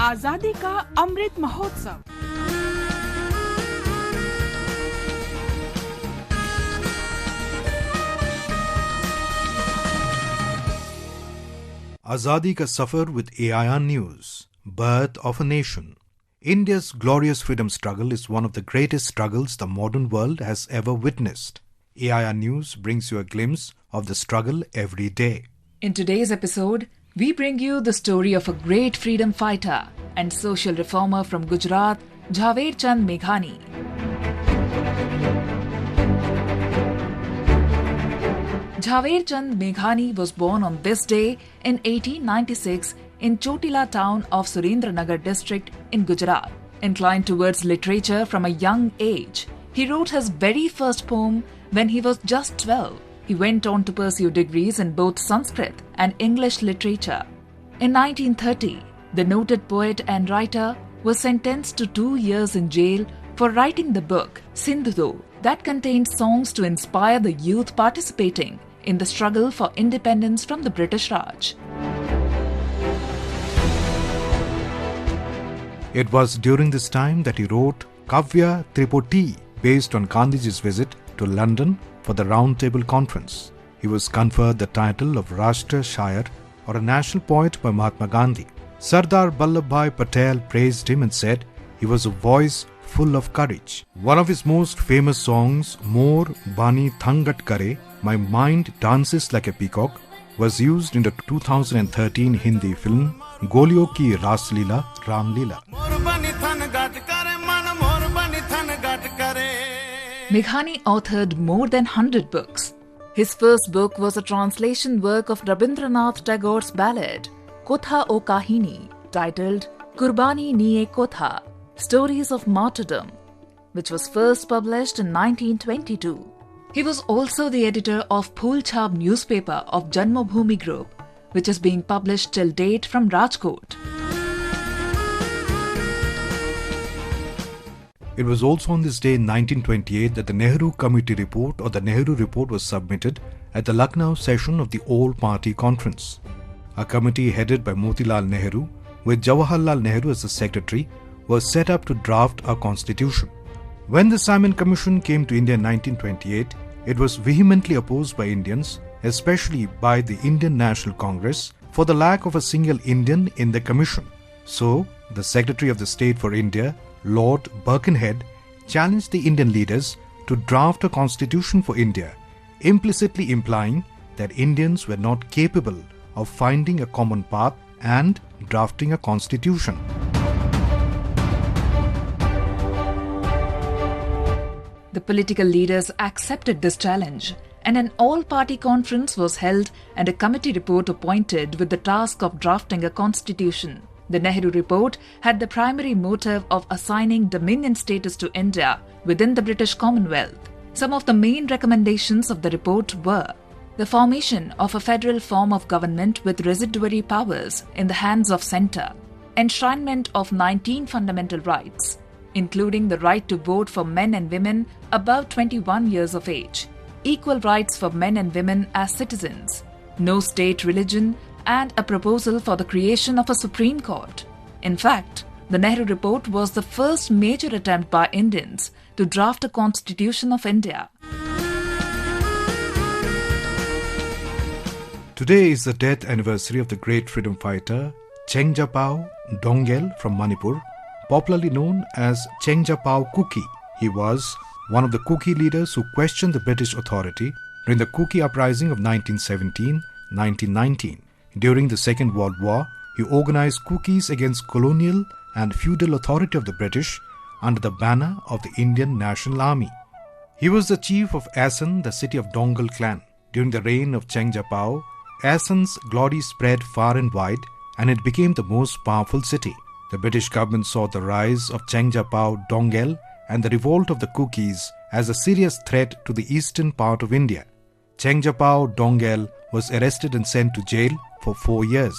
आजादी का Amrit Mahotsav. Azadi ka Safar with AIR News. Birth of a Nation. India's glorious freedom struggle is one of the greatest struggles the modern world has ever witnessed. AIR News brings you a glimpse of the struggle every day. In today's episode, we bring you the story of a great freedom fighter and social reformer from Gujarat, Jhaverchand Meghani. Jhaverchand Meghani was born on this day in 1896 in Chotila town of Surendranagar district in Gujarat. Inclined towards literature from a young age, he wrote his very first poem when he was just 12. He went on to pursue degrees in both Sanskrit and English literature. In 1930, the noted poet and writer was sentenced to 2 years in jail for writing the book Sindhudo that contained songs to inspire the youth participating in the struggle for independence from the British Raj. It was during this time that he wrote Kavya Triputi based on Gandhiji's visit to London for the Round Table Conference. He was conferred the title of Rashtriya Shayar, or a national poet, by Mahatma Gandhi. Sardar Vallabhbhai Patel praised him and said he was a voice full of courage. One of his most famous songs, More Bani Thangat Kare, My Mind Dances Like a Peacock, was used in the 2013 Hindi film Goliyon Ki Rasleela Ram-Lila. Meghani authored more than 100 books. His first book was a translation work of Rabindranath Tagore's ballad, Kotha O Kahini, titled Kurbani Niye Kotha, Stories of Martyrdom, which was first published in 1922. He was also the editor of Phul Chhap newspaper of Janmabhoomi Group, which is being published till date from Rajkot. It was also on this day in 1928 that the Nehru Committee Report, or the Nehru Report, was submitted at the Lucknow session of the All-Party Conference. A committee headed by Motilal Nehru, with Jawaharlal Nehru as the secretary, was set up to draft a constitution. When the Simon Commission came to India in 1928, it was vehemently opposed by Indians, especially by the Indian National Congress, for the lack of a single Indian in the commission. So, the Secretary of the State for India, Lord Birkenhead, challenged the Indian leaders to draft a constitution for India, implicitly implying that Indians were not capable of finding a common path and drafting a constitution. The political leaders accepted this challenge, and an all-party conference was held and a committee report appointed with the task of drafting a constitution. The Nehru Report had the primary motive of assigning dominion status to India within the British Commonwealth. Some of the main recommendations of the report were the formation of a federal form of government with residuary powers in the hands of centre, enshrinement of 19 fundamental rights, including the right to vote for men and women above 21 years of age, equal rights for men and women as citizens, no state religion, and a proposal for the creation of a Supreme Court. In fact, the Nehru Report was the first major attempt by Indians to draft a constitution of India. Today is the death anniversary of the great freedom fighter Chengjapao Dongel from Manipur, popularly known as Chengjapao Kuki. He was one of the Kuki leaders who questioned the British authority during the Kuki uprising of 1917-1919. During the Second World War, he organized Kukis against colonial and feudal authority of the British under the banner of the Indian National Army. He was the chief of Asan, the city of Dongal clan. During the reign of Chengjapao, Asan's glory spread far and wide, and it became the most powerful city. The British government saw the rise of Chengjapao Dongel and the revolt of the Kukis as a serious threat to the eastern part of India. Chengjapao Dongel was arrested and sent to jail for 4 years.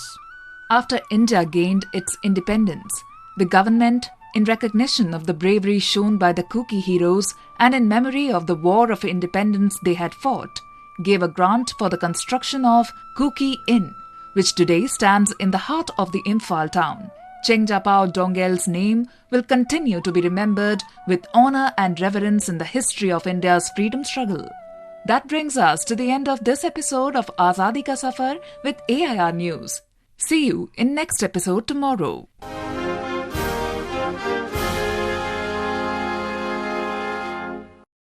After India gained its independence, the government, in recognition of the bravery shown by the Kuki heroes and in memory of the war of independence they had fought, gave a grant for the construction of Kuki Inn, which today stands in the heart of the Imphal town, Chengjapao Dongel's name will continue to be remembered with honor and reverence in the history of India's freedom struggle. That brings us to the end of this episode of Azadi Ka Safar with AIR News. See you in next episode tomorrow.